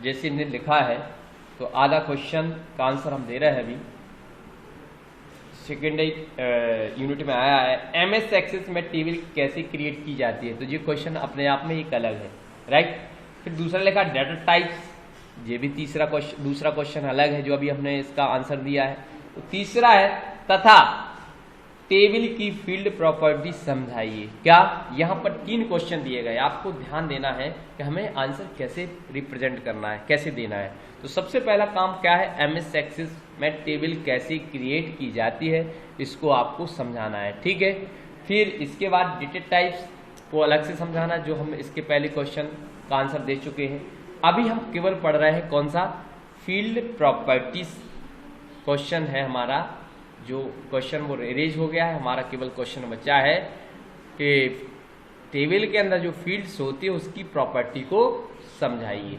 जैसे इन्हें लिखा है तो आधा क्वेश्चन का आंसर हम दे रहे हैं अभी। सेकेंड यूनिट में आया है एमएस एक्सेस में टेबल कैसे क्रिएट की जाती है, तो ये क्वेश्चन अपने आप में एक अलग है, राइट। फिर दूसरा लिखा डाटा टाइप्स, ये भी दूसरा क्वेश्चन अलग है जो अभी हमने इसका आंसर दिया है। तो तीसरा है तथा टेबल की फील्ड प्रॉपर्टी समझाइए। क्या, यहाँ पर 3 क्वेश्चन दिए गए, आपको ध्यान देना है कि हमें आंसर कैसे रिप्रेजेंट करना है, कैसे देना है। तो सबसे पहला काम क्या है, एमएस एक्सेस में टेबल कैसे क्रिएट की जाती है, इसको आपको समझाना है, ठीक है। फिर इसके बाद डेटा टाइप्स को अलग से समझाना, जो हम इसके पहले क्वेश्चन का आंसर दे चुके हैं। अभी हम केवल पढ़ रहे हैं कौन सा, फील्ड प्रॉपर्टीज क्वेश्चन है हमारा। जो क्वेश्चन वो रेज हो गया है, हमारा केवल क्वेश्चन बचा है कि टेबल के अंदर जो फील्ड्स होती है उसकी प्रॉपर्टी को समझाइए।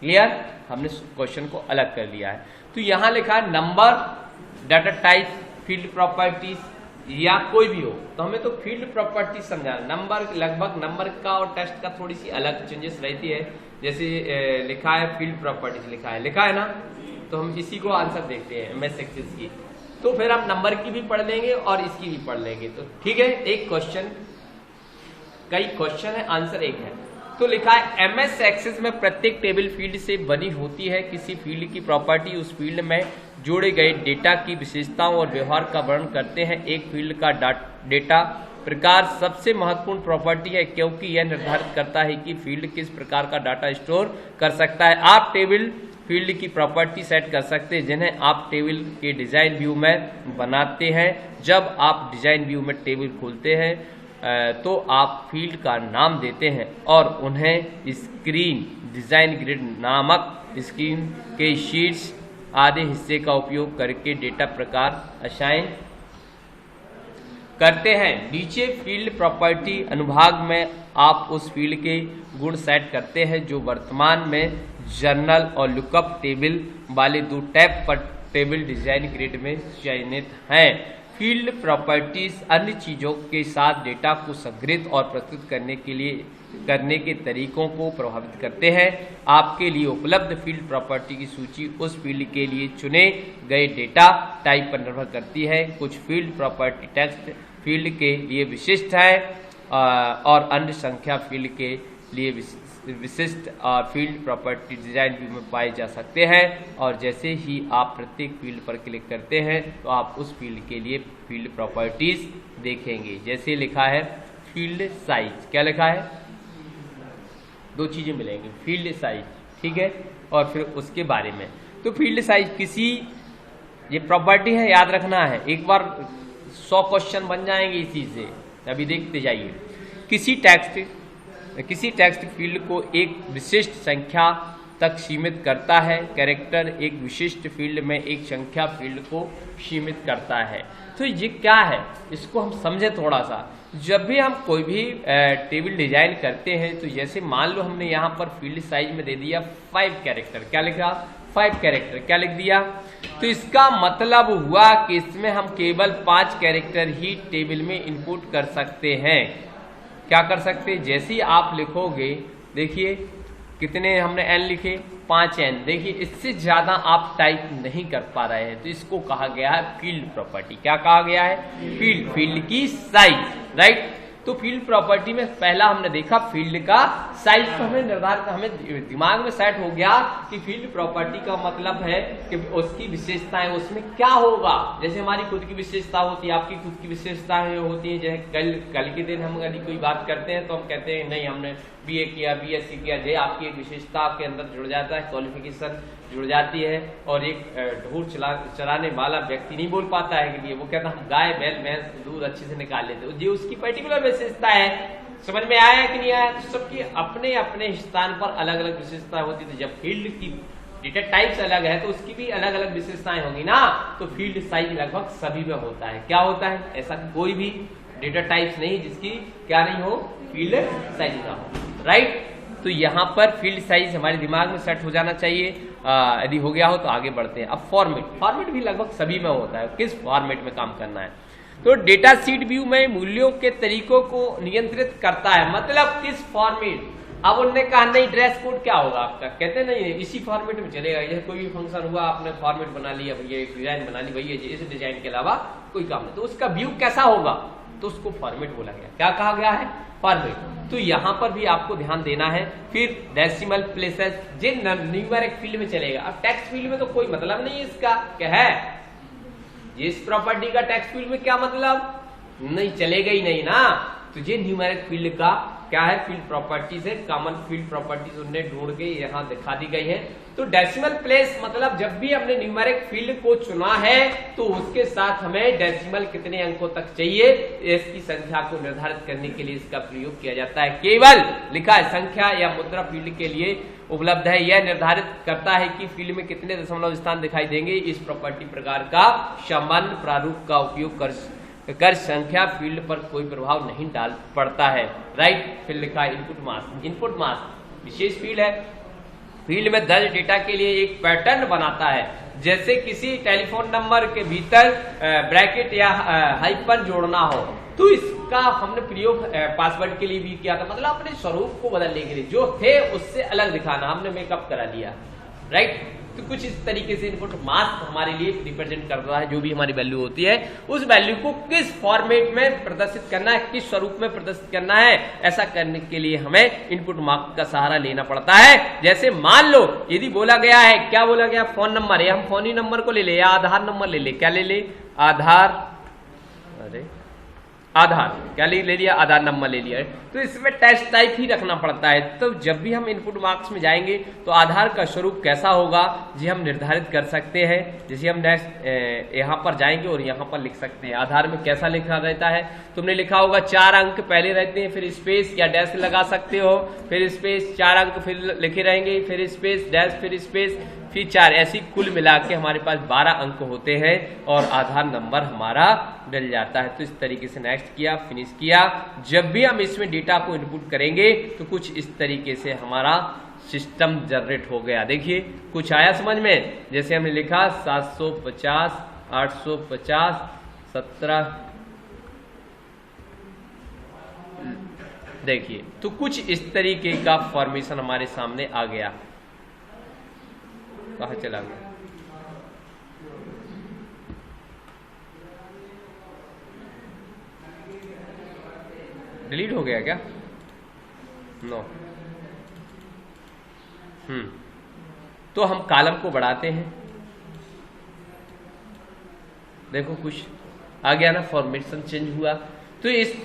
क्लियर, हमने क्वेश्चन को अलग कर लिया है। तो यहाँ लिखा है number, data type, field properties या कोई भी हो, तो हमें तो फील्ड प्रॉपर्टी समझाना। नंबर लगभग नंबर का और टेस्ट का थोड़ी सी अलग चेंजेस रहती है। जैसे लिखा है फील्ड प्रॉपर्टीज लिखा है ना, तो हम इसी को आंसर देखते हैं एमएस एक्सेस की। तो फिर हम नंबर की भी पढ़ लेंगे और इसकी भी पढ़ लेंगे, तो ठीक है। एक क्वेश्चन, कई क्वेश्चन है, आंसर एक है। तो लिखा है एमएस एक्सेस में प्रत्येक टेबल फील्ड से बनी होती है। किसी फील्ड की प्रॉपर्टी उस फील्ड में जोड़े गए डेटा की विशेषताओं और व्यवहार का वर्णन करते हैं। एक फील्ड का डेटा प्रकार सबसे महत्वपूर्ण प्रॉपर्टी है, क्योंकि यह निर्धारित करता है कि फील्ड किस प्रकार का डाटा स्टोर कर सकता है। आप टेबल फील्ड की प्रॉपर्टी सेट कर सकते हैं, जिन्हें आप टेबल के डिजाइन व्यू में बनाते हैं। जब आप डिजाइन व्यू में टेबल खोलते हैं तो आप फील्ड का नाम देते हैं और उन्हें स्क्रीन डिजाइन ग्रिड नामक स्क्रीन के शीट्स आदि हिस्से का उपयोग करके डेटा प्रकार असाइन करते हैं। नीचे फील्ड प्रॉपर्टी अनुभाग में आप उस फील्ड के गुण सेट करते हैं जो वर्तमान में जर्नल और लुकअप टेबल वाले 2 टैब पर टेबल डिजाइन ग्रिड में चयनित हैं। फील्ड प्रॉपर्टीज अन्य चीजों के साथ डेटा को संग्रहित और प्रस्तुत करने के तरीकों को प्रभावित करते हैं। आपके लिए उपलब्ध फील्ड प्रॉपर्टी की सूची उस फील्ड के लिए चुने गए डेटा टाइप पर निर्भर करती है। कुछ फील्ड प्रॉपर्टी टेक्स्ट फील्ड के लिए विशिष्ट है और अन्य संख्या फील्ड के लिए विशिष्ट फील्ड प्रॉपर्टी डिजाइन व्यू में पाए जा सकते हैं। और जैसे ही आप प्रत्येक फील्ड पर क्लिक करते हैं तो आप उस फील्ड के लिए फील्ड प्रॉपर्टीज देखेंगे। जैसे लिखा है फील्ड साइज, क्या लिखा है, 2 चीजें मिलेंगी, फील्ड साइज, ठीक है, और फिर उसके बारे में। तो फील्ड साइज किसी, ये प्रॉपर्टी है, याद रखना है, एक बार 100 क्वेश्चन बन जाएंगे इसी से, अभी देखते जाइए। किसी टेक्स्ट फील्ड को एक विशिष्ट संख्या तक सीमित करता है। कैरेक्टर एक विशिष्ट फील्ड में एक संख्या फील्ड को सीमित करता है। तो ये क्या है, इसको हम समझे थोड़ा सा। जब भी हम कोई भी टेबल डिजाइन करते हैं, तो जैसे मान लो हमने यहाँ पर फील्ड साइज में दे दिया 5 कैरेक्टर, क्या लिखा, 5 कैरेक्टर, क्या लिख दिया, तो इसका मतलब हुआ कि इसमें हम केवल 5 कैरेक्टर ही टेबल में इनपुट कर सकते हैं। क्या कर सकते हैं, जैसे ही आप लिखोगे, देखिए कितने हमने एन लिखे, 5 एन, देखिए इससे ज्यादा आप टाइप नहीं कर पा रहे हैं, तो इसको कहा गया है फील्ड प्रॉपर्टी। क्या कहा गया है, फील्ड की साइज, राइट। तो फील्ड प्रॉपर्टी में पहला हमने देखा फील्ड का साइज, तो हमें निर्धारित, हमें दिमाग में सेट हो गया कि फील्ड प्रॉपर्टी का मतलब है कि उसकी विशेषताएं, उसमें क्या होगा। जैसे हमारी खुद की विशेषता होती है, आपकी खुद की विशेषताएं होती है। जैसे कल के दिन हम यदि कोई बात करते हैं तो हम कहते हैं नहीं हमने बीए किया, बीएससी किया, जे आपकी एक विशेषता आपके अंदर जुड़ जाता है, क्वालिफिकेशन जुड़ जाती है। और एक ढोर चलाने वाला व्यक्ति नहीं बोल पाता है कि वो कहता हम गाय बैल भैंस दूध अच्छे से निकाल लेते, जो उसकी पर्टिकुलर विशेषता है। समझ में आया कि नहीं आया, तो सबकी अपने अपने स्थान पर अलग अलग विशेषता होती है। जब फील्ड की डेटा टाइप्स अलग है तो उसकी भी अलग अलग विशेषताएं होंगी ना। तो फील्ड साइज लगभग सभी में होता है। क्या होता है, ऐसा कोई भी डेटा टाइप्स नहीं जिसकी क्या नहीं हो, फील्ड साइज ना हो, राइट। तो यहाँ पर फील्ड साइज हमारे दिमाग में सेट हो जाना चाहिए। यदि हो गया हो तो आगे बढ़ते हैं। अब फॉर्मेट भी लगभग सभी में होता है, किस फॉर्मेट में काम करना है। तो डेटा शीट व्यू में मूल्यों के तरीकों को नियंत्रित करता है, मतलब किस फॉर्मेट, अब उनने कहा नहीं ड्रेस कोड क्या होगा आपका, कहते नहीं इसी फॉर्मेट में चलेगा, जैसे कोई भी फंक्शन हुआ आपने फॉर्मेट बना लिया भैया, एक डिजाइन बना ली भैया, इस डिजाइन के अलावा कोई काम नहीं, तो उसका व्यू कैसा होगा, तो उसको फॉर्मेट बोला गया। क्या कहा गया है, फॉर्मेट। तो यहाँ पर भी आपको ध्यान देना है। फिर डेसिमल प्लेसेस जे न्यूमेरिक फील्ड में चलेगा। अब टेक्स्ट फील्ड में तो कोई मतलब नहीं है इसका, क्या है इस प्रॉपर्टी का टेक्स्ट फील्ड में क्या मतलब, नहीं चलेगा ही नहीं ना। तो ये न्यूमेरिक फील्ड का क्या है, फील्ड प्रॉपर्टीज है, कॉमन फील्ड प्रॉपर्टीज उन्हें ढूंढ के यहाँ दिखा दी गई है। तो डेसिमल प्लेस मतलब जब भी हमने न्यूमेरिक फील्ड को चुना है तो उसके साथ हमें डेसिमल कितने अंकों तक चाहिए इसकी संख्या को निर्धारित करने के लिए इसका प्रयोग किया जाता है। केवल लिखा है संख्या या मुद्रा फील्ड के लिए उपलब्ध है, यह निर्धारित करता है कि फील्ड में कितने दशमलव स्थान दिखाई देंगे। इस प्रॉपर्टी प्रकार का सामान्य प्रारूप का उपयोग कर संख्या फील्ड पर कोई प्रभाव नहीं डाल पड़ता है। राइट। फिर लिखा है इनपुट मास। इनपुट मास विशेष फील्ड है, फील्ड में दर्ज डेटा के लिए एक पैटर्न बनाता है। जैसे किसी टेलीफोन नंबर के भीतर ब्रैकेट या हाइफन जोड़ना हो तो इसका हमने प्रयोग पासवर्ड के लिए भी किया था, मतलब अपने स्वरूप को बदलने के लिए, जो थे उससे अलग दिखाना, हमने मेकअप करा लिया। राइट। तो कुछ इस तरीके से इनपुट मास्क हमारे लिए रिप्रेजेंट कर रहा है, जो भी हमारी वैल्यू होती है उस वैल्यू को किस फॉर्मेट में प्रदर्शित करना है, किस स्वरूप में प्रदर्शित करना है, ऐसा करने के लिए हमें इनपुट मार्क का सहारा लेना पड़ता है। जैसे मान लो यदि बोला गया है, क्या बोला गया, फोन नंबर, या हम फोन ही नंबर को ले ले या आधार नंबर ले ले, क्या ले ले, आधार, अरे आधार क्या ले लिया, आधार नंबर ले लिया। तो इसमें टेस्ट टाइप ही रखना पड़ता है। तो जब भी हम इनपुट मार्क्स में जाएंगे तो आधार का स्वरूप कैसा होगा जी हम निर्धारित कर सकते हैं। जैसे हम यहाँ पर जाएंगे और यहाँ पर लिख सकते हैं आधार में कैसा लिखा रहता है, तुमने लिखा होगा 4 अंक पहले रहते हैं, फिर स्पेस या डैश लगा सकते हो, फिर स्पेस 4 अंक फिर लिखे रहेंगे, फिर स्पेस डैश फिर स्पेस फिर 4, ऐसी कुल मिला के हमारे पास 12 अंक होते हैं और आधार नंबर हमारा डल जाता है। तो इस तरीके से नेक्स्ट किया, फिनिश किया। जब भी हम इसमें डेटा को इनपुट करेंगे तो कुछ इस तरीके से हमारा सिस्टम जनरेट हो गया। देखिए कुछ आया समझ में, जैसे हमने लिखा 750 850 17, देखिए तो कुछ इस तरीके का फॉर्मेशन हमारे सामने आ गया। कहाँ चला गया, डिलीट हो गया क्या, नो। तो हम कॉलम को बढ़ाते हैं, देखो कुछ आ गया ना, फॉर्मेशन चेंज हुआ। तो इस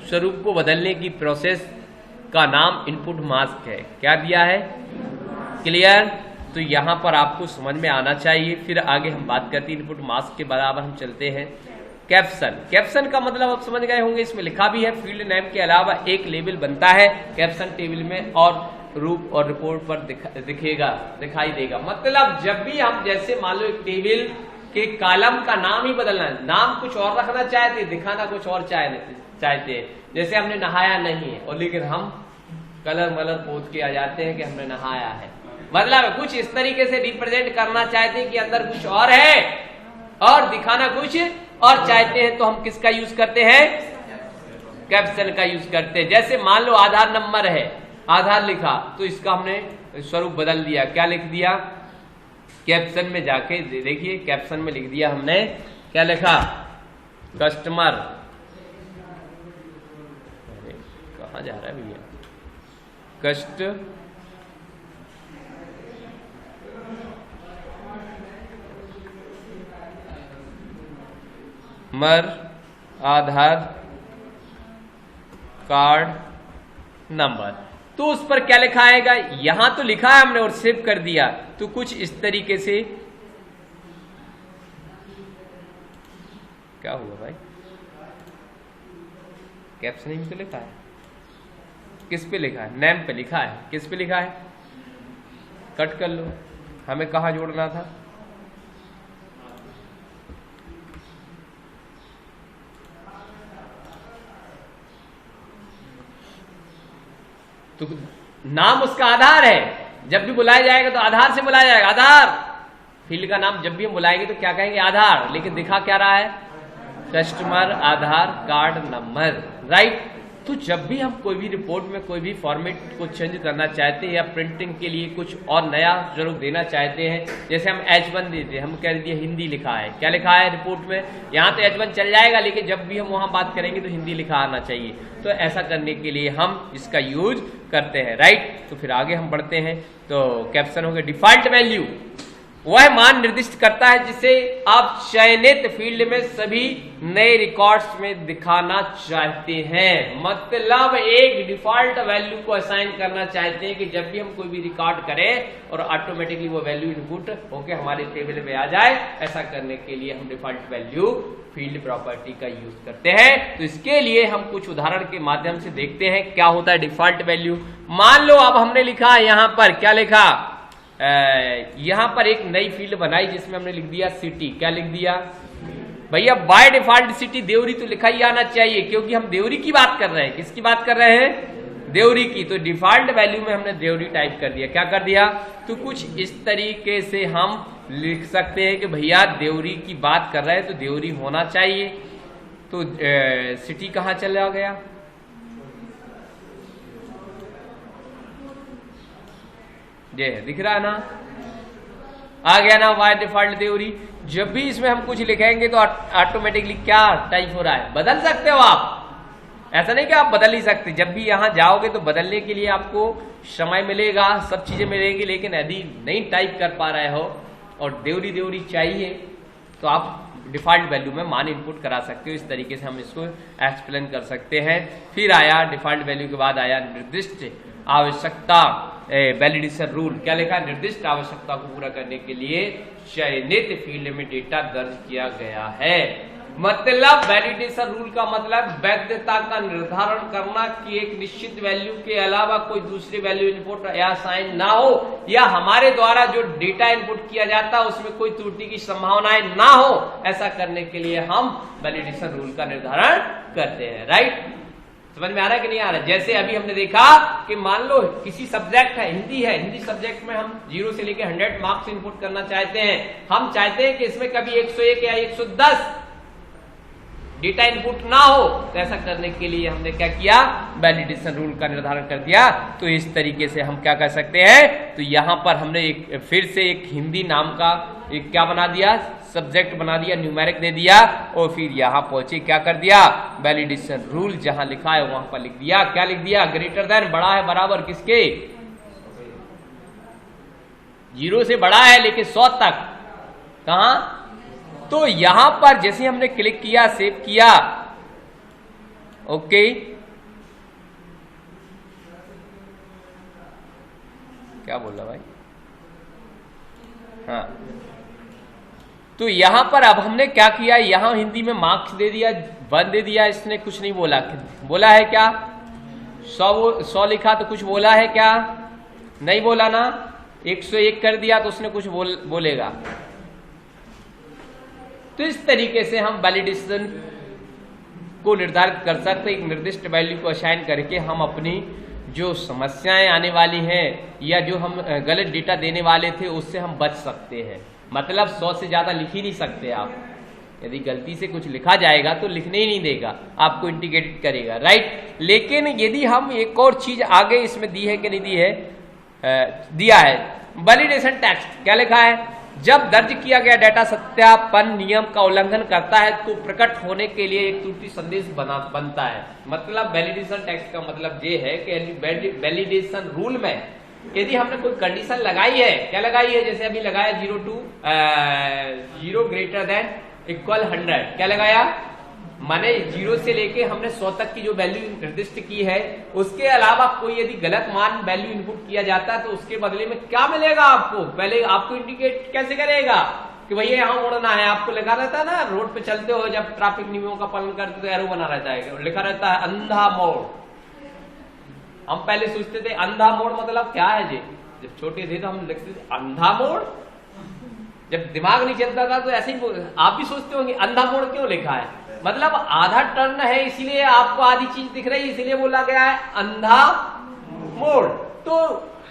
स्वरूप को बदलने की प्रोसेस का नाम इनपुट मास्क है। क्या दिया है, क्लियर। तो यहां पर आपको समझ में आना चाहिए। फिर आगे हम बात करते हैं इनपुट मास्क के बराबर हम चलते हैं। कैप्शन, कैप्शन का मतलब आप समझ गए होंगे, इसमें लिखा भी है फील्ड नेम के अलावा एक लेबल बनता है कैप्शन टेबल में और रूप और रिपोर्ट पर दिखाई देगा। मतलब जब भी हम जैसे मान लो एक टेबल के कॉलम का नाम ही बदलना है, नाम कुछ और रखना चाहते, दिखाना कुछ और चाहते हैं, जैसे हमने नहाया नहीं है और लेकिन हम कलर मलर पोत के आ जाते हैं कि हमने नहाया है, मतलब कुछ इस तरीके से रिप्रेजेंट करना चाहते हैं कि अंदर कुछ और है और दिखाना कुछ और चाहते हैं, तो हम किसका यूज करते हैं, कैप्शन का यूज करते हैं। जैसे मान लो आधार नंबर है, आधार लिखा तो इसका हमने स्वरूप बदल दिया, क्या लिख दिया, कैप्शन में जाके देखिए कैप्शन में लिख दिया हमने, क्या लिखा, कस्टमर, कहाँ जा रहा है भैया, मर आधार कार्ड नंबर। तो उस पर क्या लिखा आएगा, यहां तो लिखा है हमने और सेव कर दिया, तो कुछ इस तरीके से क्या हुआ भाई, कैप्शन में तो लिखा है, किस पे लिखा है, नेम पे लिखा है, किस पे लिखा है, कट कर लो, हमें कहां जोड़ना था, तो नाम उसका आधार है, जब भी बुलाया जाएगा तो आधार से बुलाया जाएगा, आधार फील्ड का नाम जब भी हम बुलाएंगे तो क्या कहेंगे, आधार, लेकिन दिखा क्या रहा है, कस्टमर आधार कार्ड नंबर। राइट। तो जब भी हम कोई भी रिपोर्ट में कोई भी फॉर्मेट को चेंज करना चाहते हैं या प्रिंटिंग के लिए कुछ और नया जरूर देना चाहते हैं, जैसे हम H1 देते हैं, हम कह दिए हिंदी लिखा है, क्या लिखा है रिपोर्ट में, यहाँ तो H1 चल जाएगा लेकिन जब भी हम वहाँ बात करेंगे तो हिंदी लिखा आना चाहिए। तो ऐसा करने के लिए हम इसका यूज करते हैं, राइट। तो फिर आगे हम बढ़ते हैं। तो कैप्शन हो गया डिफॉल्ट वैल्यू, वह मान निर्दिष्ट करता है जिसे आप चयनित फील्ड में सभी नए रिकॉर्ड्स में दिखाना चाहते हैं। मतलब एक डिफॉल्ट वैल्यू को असाइन करना चाहते हैं कि जब भी हम कोई भी रिकॉर्ड करें और ऑटोमेटिकली वो वैल्यू इनपुट होके हमारे टेबल में आ जाए। ऐसा करने के लिए हम डिफॉल्ट वैल्यू फील्ड प्रॉपर्टी का यूज करते हैं। तो इसके लिए हम कुछ उदाहरण के माध्यम से देखते हैं क्या होता है डिफॉल्ट वैल्यू। मान लो अब हमने लिखा है यहाँ पर, क्या लिखा, यहां पर एक नई फील्ड बनाई जिसमें हमने लिख दिया सिटी। क्या लिख दिया भैया, बाय डिफॉल्ट सिटी देवरी तो लिखा ही आना चाहिए क्योंकि हम देवरी की बात कर रहे हैं। किसकी बात कर रहे हैं, देवरी की। तो डिफॉल्ट वैल्यू में हमने देवरी टाइप कर दिया। क्या कर दिया, तो कुछ इस तरीके से हम लिख सकते हैं कि भैया देवरी की बात कर रहे हैं तो देवरी होना चाहिए। तो सिटी कहां चला गया, ये दिख रहा है ना, आ गया ना वाई डिफॉल्ट देवरी। जब भी इसमें हम कुछ लिखेंगे तो ऑटोमेटिकली क्या टाइप हो रहा है, बदल सकते हो आप। ऐसा नहीं कि आप बदल ही सकते, जब भी यहां जाओगे तो बदलने के लिए आपको समय मिलेगा, सब चीजें मिलेंगी। लेकिन यदि नहीं टाइप कर पा रहे हो और देवरी चाहिए तो आप डिफॉल्ट वैल्यू में मान इनपुट करा सकते हो। इस तरीके से हम इसको एक्सप्लेन कर सकते हैं। फिर आया डिफॉल्ट वैल्यू के बाद आया निर्दिष्ट आवश्यकता वैलिडेशन रूल। क्या लिखा, निर्दिष्ट आवश्यकता को पूरा करने के लिए चयनित फील्ड में डेटा दर्ज किया गया है। मतलब वैलिडेशन रूल का मतलब वैधता का निर्धारण करना कि एक निश्चित वैल्यू के अलावा कोई दूसरी वैल्यू इनपुट या साइन ना हो, या हमारे द्वारा जो डेटा इनपुट किया जाता है उसमें कोई त्रुटि की संभावनाएं ना हो। ऐसा करने के लिए हम वैलिडेशन रूल का निर्धारण करते हैं, राइट। समझ में आ रहा है कि नहीं आ रहा है। जैसे अभी हमने देखा कि मान लो किसी सब्जेक्ट है, हिंदी है, हिंदी सब्जेक्ट में हम 0 से लेकर 100 मार्क्स इनपुट करना चाहते हैं। हम चाहते हैं कि इसमें कभी 101 या 110 डेटा इनपुट ना हो। तो ऐसा करने के लिए हमने क्या किया, वैलिडेशन रूल का निर्धारण कर दिया। तो इस तरीके से हम क्या कर सकते हैं, तो यहां पर हमने एक फिर से एक हिंदी नाम का एक क्या बना दिया, सब्जेक्ट बना दिया, न्यूमेरिक दे दिया और फिर यहां पहुंचे क्या कर दिया, वैलिडेशन रूल जहां लिखा है वहां पर लिख दिया। क्या लिख दिया, ग्रेटर देन, बड़ा है बराबर किसके, 0 से बड़ा है लेकिन 100 तक। कहां, तो यहां पर जैसे हमने क्लिक किया, सेव किया, ओके, क्या बोल रहा भाई, हाँ। तो यहां पर अब हमने क्या किया, यहां हिंदी में मार्क्स दे दिया, 1 दे दिया, इसने कुछ नहीं बोला। बोला है क्या, 100 लिखा तो कुछ बोला है क्या, नहीं बोला ना। 101 कर दिया तो उसने कुछ बोलेगा। तो इस तरीके से हम वैलिडेशन को निर्धारित कर सकते हैं। एक निर्दिष्ट वैल्यू को असाइन करके हम अपनी जो समस्याएं आने वाली हैं या जो हम गलत डेटा देने वाले थे उससे हम बच सकते हैं। मतलब 100 से ज्यादा लिख ही नहीं सकते आप। यदि गलती से कुछ लिखा जाएगा तो लिखने ही नहीं देगा, आपको इंडिकेट करेगा, राइट। लेकिन यदि हम एक और चीज आगे इसमें दी है कि नहीं दी है, दिया है वैलिडेशन टेक्स्ट। क्या लिखा है, जब दर्ज किया गया डेटा सत्यापन नियम का उल्लंघन करता है तो प्रकट होने के लिए एक त्रुटि संदेश बनता है। मतलब वैलिडेशन टेक्स्ट का मतलब ये है कि वैलिडेशन रूल में यदि हमने कोई कंडीशन लगाई है, क्या लगाई है, जैसे अभी लगाया 0 ग्रेटर देन इक्वल 100, क्या लगाया, माने 0 से लेके हमने 100 तक की जो वैल्यू निर्दिष्ट की है उसके अलावा कोई यदि गलत मान वैल्यू इनपुट किया जाता है तो उसके बदले में क्या मिलेगा आपको। पहले आपको इंडिकेट कैसे करेगा कि भैया यहाँ मुड़ना है। आपको लिखा रहता है ना, रोड पे चलते हो जब ट्रैफिक नियमों का पालन करते तो एरो बना रहता है, लिखा रहता है अंधा मोड़। हम पहले सोचते थे अंधा मोड़ मतलब क्या है जी, जब छोटे थे तो हम लिखते थे अंधा मोड़। जब दिमाग नहीं चलता था तो ऐसे ही आप भी सोचते होंगे अंधा मोड़ क्यों लिखा है, मतलब आधा टर्न है इसीलिए आपको आधी चीज दिख रही है, इसीलिए बोला गया है अंधा मोड़। तो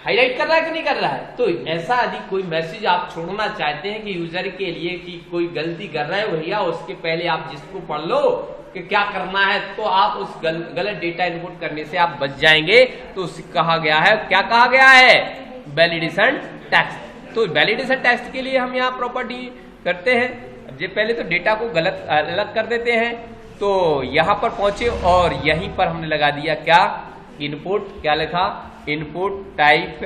हाईलाइट कर रहा है कि नहीं कर रहा है। तो ऐसा यदि कोई मैसेज आप छोड़ना चाहते हैं कि यूजर के लिए कि कोई गलती कर रहा है भैया, उसके पहले आप जिसको पढ़ लो कि क्या करना है, तो आप उस गलत डेटा इनपुट करने से आप बच जाएंगे। तो उसे कहा गया है, क्या कहा गया है, वैलिडेशन टेक्स्ट। तो वैलिडेशन टेक्स्ट के लिए हम यहाँ प्रॉपर्टी करते हैं। अब ये पहले तो डेटा को गलत अलग कर देते हैं, तो यहाँ पर पहुंचे और यहीं पर हमने लगा दिया क्या, इनपुट, क्या लिखा, इनपुट टाइप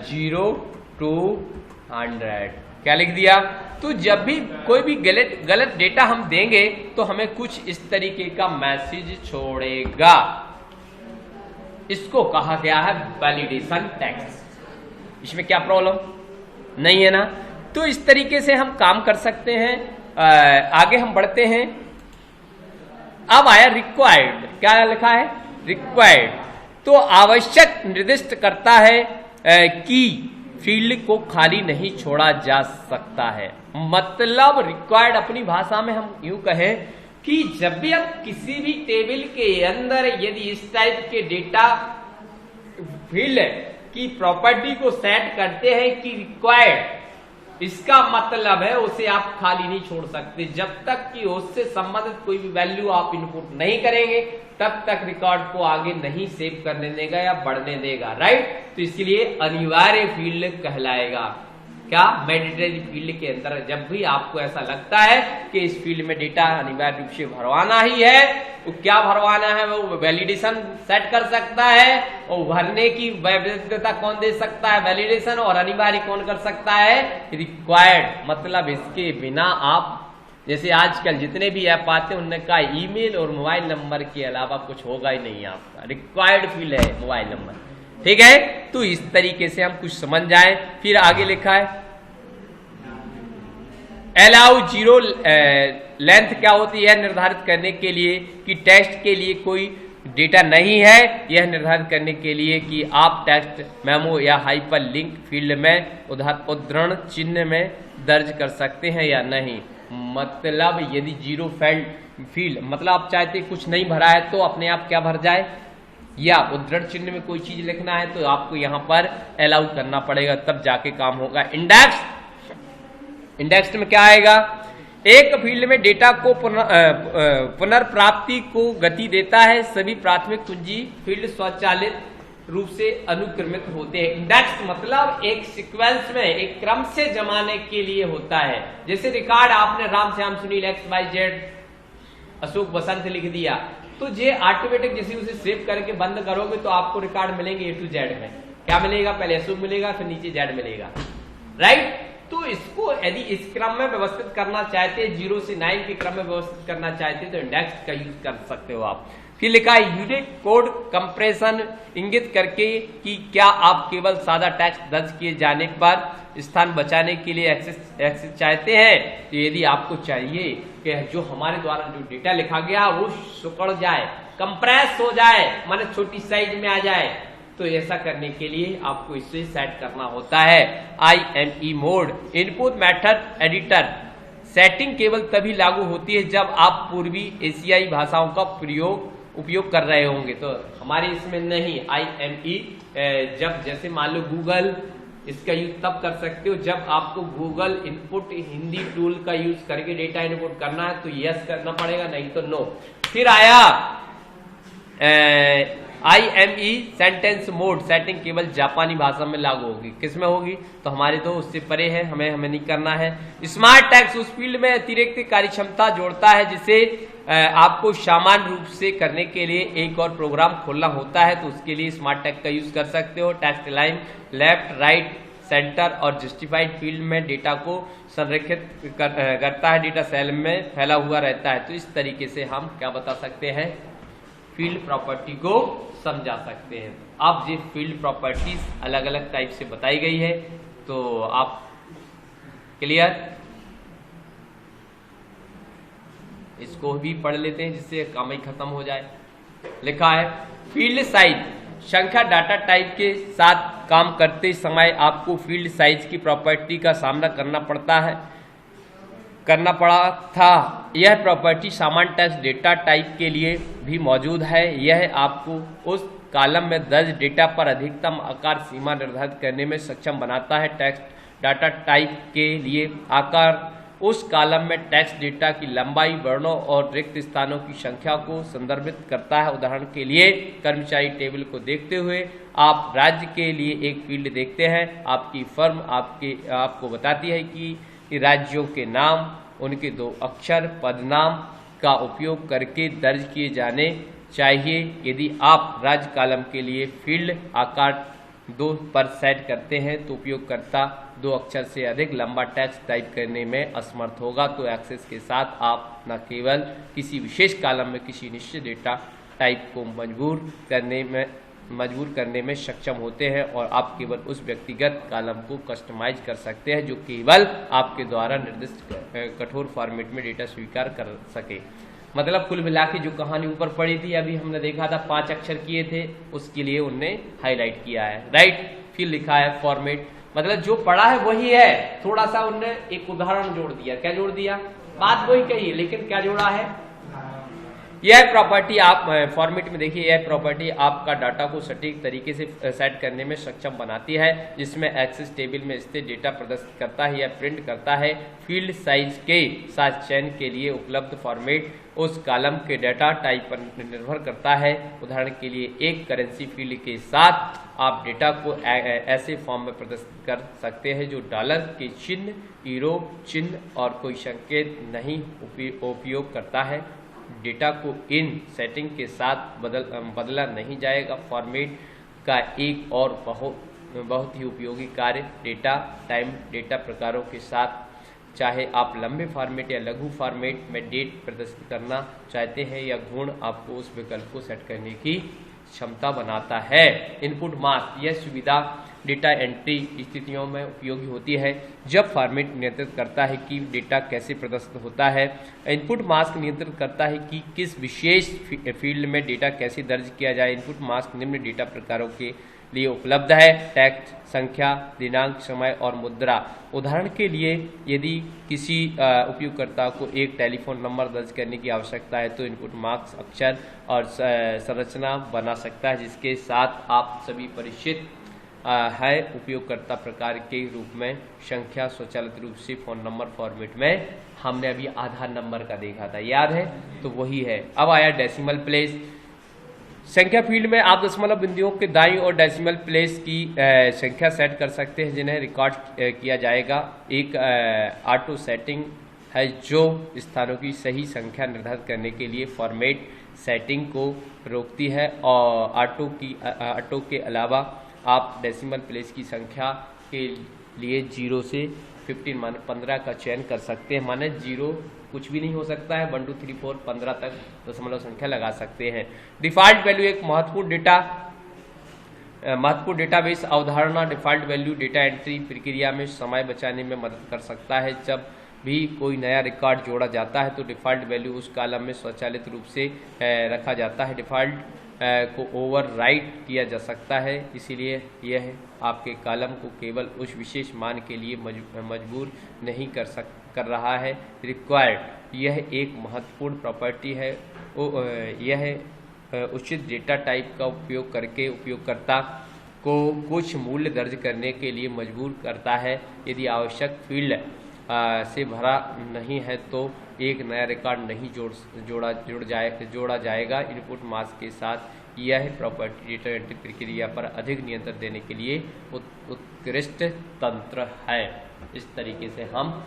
0 to 100, क्या लिख दिया। तो जब भी कोई भी गलत डेटा हम देंगे तो हमें कुछ इस तरीके का मैसेज छोड़ेगा। इसको कहा गया है वैलिडेशन टेक्स्ट। इसमें क्या प्रॉब्लम नहीं है ना। तो इस तरीके से हम काम कर सकते हैं। आगे हम बढ़ते हैं। अब आया रिक्वायर्ड, क्या लिखा है, रिक्वायर्ड। तो आवश्यक निर्दिष्ट करता है कि फील्ड को खाली नहीं छोड़ा जा सकता है। मतलब रिक्वायर्ड अपनी भाषा में हम यूं कहें कि जब भी हम किसी भी टेबल के अंदर यदि इस टाइप के डेटा फील्ड की प्रॉपर्टी को सेट करते हैं कि रिक्वायर्ड, इसका मतलब है उसे आप खाली नहीं छोड़ सकते। जब तक कि उससे संबंधित कोई भी वैल्यू आप इनपुट नहीं करेंगे तब तक रिकॉर्ड को आगे नहीं सेव करने देगा या बढ़ने देगा, राइट। तो इसलिए अनिवार्य फील्ड कहलाएगा, क्या, मैंडेटरी फील्ड के अंदर जब भी आपको ऐसा लगता है कि इस फील्ड में डेटा अनिवार्य रूप से भरवाना ही है, तो क्या भरवाना है, वो वैलिडेशन सेट कर सकता है। और भरने की वैधता कौन दे सकता है, वैलिडेशन, और अनिवार्य कौन कर सकता है, रिक्वायर्ड। मतलब इसके बिना आप, जैसे आजकल जितने भी ऐप आते हैं उनका ईमेल और मोबाइल नंबर के अलावा कुछ होगा ही नहीं आपका, रिक्वायर्ड फील्ड है मोबाइल नंबर, ठीक है। तो इस तरीके से हम कुछ समझ जाएं। फिर आगे लिखा है अलाउ जीरो लेंथ, क्या होती है, निर्धारित करने के लिए कि टेक्स्ट के लिए कोई डेटा नहीं है, यह निर्धारित करने के लिए कि आप टेक्स्ट मेमो या हाइपर लिंक फील्ड में उद्धरण चिन्ह में दर्ज कर सकते हैं या नहीं। मतलब यदि जीरो फील्ड मतलब आप चाहते कुछ नहीं भरा है तो अपने आप क्या भर जाए, या उद्धरण चिन्ह में कोई चीज लिखना है तो आपको यहां पर अलाउ करना पड़ेगा, तब जाके काम होगा। इंडेक्स में क्या आएगा, एक फील्ड में डेटा को पुनर्प्राप्ति को गति देता है। सभी प्राथमिक कुंजी फील्ड स्वचालित रूप से अनुक्रमित होते हैं। इंडेक्स मतलब एक सीक्वेंस में, एक क्रम से जमाने के लिए होता है। जैसे रिकॉर्ड आपने राम श्याम सुनील XYZ अशोक बसंत लिख दिया, तो ये ऑटोमेटिक जैसे उसे सेव करके बंद करोगे तो आपको रिकॉर्ड मिलेंगे A to Z में। क्या मिलेगा, पहले अशोक मिलेगा, फिर नीचे Z मिलेगा, राइट। तो इसको यदि इस क्रम में व्यवस्थित करना चाहते हैं, 0 से 9 के क्रम में व्यवस्थित करना चाहते हैं, तो इंडेक्स का यूज कर सकते हो आप। फिर लिखा है यूनिक कोड कंप्रेशन, इंगित करके कि क्या आप केवल सादा टेक्स्ट दर्ज किए जाने पर स्थान बचाने के लिए एक्सेस चाहते हैं। तो यदि आपको चाहिए कि जो हमारे द्वारा जो डेटा लिखा गया वो सुकड़ जाए, कंप्रेस हो जाए, माने छोटी साइज में आ जाए, तो ऐसा करने के लिए आपको इसे सेट करना होता है। IME mode, input method editor setting केवल तभी लागू होती है जब आप पूर्वी एशियाई भाषाओं का उपयोग कर रहे होंगे। तो हमारे इसमें नहीं, IME जब जैसे मान लो गूगल, इसका यूज तब कर सकते हो जब आपको गूगल इनपुट हिंदी टूल का यूज करके डेटा इनपुट करना है तो यस करना पड़ेगा, नहीं तो नो। फिर आया IME सेंटेंस मोड, सेटिंग केवल जापानी भाषा में लागू होगी। किसमें होगी, तो हमारे तो उससे परे है, हमें नहीं करना है। स्मार्ट टेक्स्ट उस फील्ड में अतिरिक्त कार्यक्षमता जोड़ता है जिसे आपको सामान्य रूप से करने के लिए एक और प्रोग्राम खोलना होता है, तो उसके लिए स्मार्ट टेक्स्ट का यूज कर सकते हो। Text line left, right, centre और जस्टिफाइड फील्ड में डेटा को संरेखित करता है, डेटा सेल में फैला हुआ रहता है। तो इस तरीके से हम क्या बता सकते हैं, फील्ड प्रॉपर्टी को समझा सकते हैं। अब ये फील्ड प्रॉपर्टीज अलग अलग टाइप से बताई गई है, तो आप क्लियर, इसको भी पढ़ लेते हैं जिससे काम ही खत्म हो जाए। लिखा है फील्ड साइज, संख्या डाटा टाइप के साथ काम करते समय आपको फील्ड साइज की प्रॉपर्टी का सामना करना पड़ा था। यह प्रॉपर्टी सामान्य टेक्स्ट डेटा टाइप के लिए भी मौजूद है। यह आपको उस कॉलम में दर्ज डेटा पर अधिकतम आकार सीमा निर्धारित करने में सक्षम बनाता है। टेक्स्ट डाटा टाइप के लिए आकार उस कॉलम में टेक्स्ट डेटा की लंबाई, वर्णों और रिक्त स्थानों की संख्या को संदर्भित करता है। उदाहरण के लिए कर्मचारी टेबल को देखते हुए आप राज्य के लिए एक फील्ड देखते हैं। आपकी फर्म आपको बताती है कि राज्यों के नाम, उनके 2 अक्षर, पदनाम का उपयोग करके दर्ज किए जाने चाहिए। यदि आप राज्य कॉलम के लिए फील्ड आकार 2 पर सेट करते हैं तो उपयोगकर्ता 2 अक्षर से अधिक लंबा टेक्स्ट टाइप करने में असमर्थ होगा। तो एक्सेस के साथ आप न केवल किसी विशेष कॉलम में किसी निश्चित डेटा टाइप को मजबूर करने में सक्षम होते हैं और आप केवल उस व्यक्तिगत कॉलम को कस्टमाइज कर सकते हैं जो केवल आपके द्वारा निर्दिष्ट कठोर फॉर्मेट में डेटा स्वीकार कर सके। मतलब कुल मिला के जो कहानी ऊपर पड़ी थी, अभी हमने देखा था 5 अक्षर किए थे, उसके लिए उनने हाईलाइट किया है, राइट। फिर लिखा है फॉर्मेट, मतलब जो पढ़ा है वही है, थोड़ा सा उनने एक उदाहरण जोड़ दिया। क्या जोड़ दिया? बात वही कही है, लेकिन क्या जोड़ा है? यह प्रॉपर्टी आप फॉर्मेट में देखिए, यह प्रॉपर्टी आपका डाटा को सटीक तरीके से सेट करने में सक्षम बनाती है, जिसमें एक्सेस टेबल में स्थित डेटा प्रदर्शित करता है या प्रिंट करता है। फील्ड साइज के साथ चयन के लिए उपलब्ध फॉर्मेट उस कॉलम के डाटा टाइप पर निर्भर करता है। उदाहरण के लिए एक करेंसी फील्ड के साथ आप डेटा को ऐसे फॉर्म में प्रदर्शित कर सकते हैं जो डॉलर के चिन्ह, यूरो चिन्ह और कोई संकेत नहीं उपयोग करता है। डेटा को इन सेटिंग के साथ बदला नहीं जाएगा। फॉर्मेट का एक और बहुत ही उपयोगी कार्य डेटा टाइम डेटा प्रकारों के साथ, चाहे आप लंबे फॉर्मेट या लघु फॉर्मेट में डेट प्रदर्शित करना चाहते हैं या गुण, आपको उस विकल्प को सेट करने की क्षमता बनाता है। इनपुट मास्क, यह सुविधा डेटा एंट्री स्थितियों में उपयोगी होती है जब फॉर्मेट नियंत्रित करता है कि डेटा कैसे प्रदर्शित होता है। इनपुट मास्क नियंत्रित करता है कि किस विशेष फील्ड में डेटा कैसे दर्ज किया जाए। इनपुट मास्क निम्न डेटा प्रकारों के लिए उपलब्ध है: टेक्स्ट, संख्या, दिनांक, समय और मुद्रा। उदाहरण के लिए यदि किसी उपयोगकर्ता को एक टेलीफोन नंबर दर्ज करने की आवश्यकता है तो इनपुट मार्क्स अक्षर और संरचना बना सकता है जिसके साथ आप सभी परिचित है। उपयोगकर्ता प्रकार के रूप में संख्या स्वचालित रूप से फोन नंबर फॉर्मेट में हमने अभी आधार नंबर का देखा था, याद है? तो वही है। अब आया डेसिमल प्लेस। संख्या फील्ड में आप दशमलव बिंदुओं के दाईं और डेसिमल प्लेस की संख्या सेट कर सकते हैं जिन्हें रिकॉर्ड किया जाएगा। एक ऑटो सेटिंग है जो स्थानों की सही संख्या निर्धारित करने के लिए फॉर्मेट सेटिंग को रोकती है। और ऑटो के अलावा आप डेसिमल प्लेस की संख्या के लिए 0 से 15 माने 15 का चयन कर सकते हैं। माने 0 कुछ भी नहीं हो सकता है, 1 2 3 4 15 तक दशमलव संख्या लगा सकते हैं। डिफ़ॉल्ट वैल्यू एक महत्वपूर्ण डेटाबेस अवधारणा। डिफ़ॉल्ट वैल्यू डेटा एंट्री प्रक्रिया में समय बचाने में मदद कर सकता है। जब भी कोई नया रिकॉर्ड जोड़ा जाता है तो डिफ़ॉल्ट वैल्यू उस कॉलम में स्वचालित रूप से रखा जाता है। डिफ़ॉल्ट को ओवरराइट किया जा सकता है, इसीलिए यह आपके कॉलम को केवल उस विशेष मान के लिए मजबूर नहीं कर रहा है। रिक्वायर्ड, यह एक महत्वपूर्ण प्रॉपर्टी है। यह उचित डेटा टाइप का उपयोग करके उपयोगकर्ता को कुछ मूल्य दर्ज करने के लिए मजबूर करता है। यदि आवश्यक फील्ड से भरा नहीं है तो एक नया रिकॉर्ड नहीं जोड़ा जाएगा। इनपुट मास्क के साथ यह प्रॉपर्टी डेटा एंट्री प्रक्रिया पर अधिक नियंत्रण देने के लिए उत्कृष्ट तंत्र है। इस तरीके से हम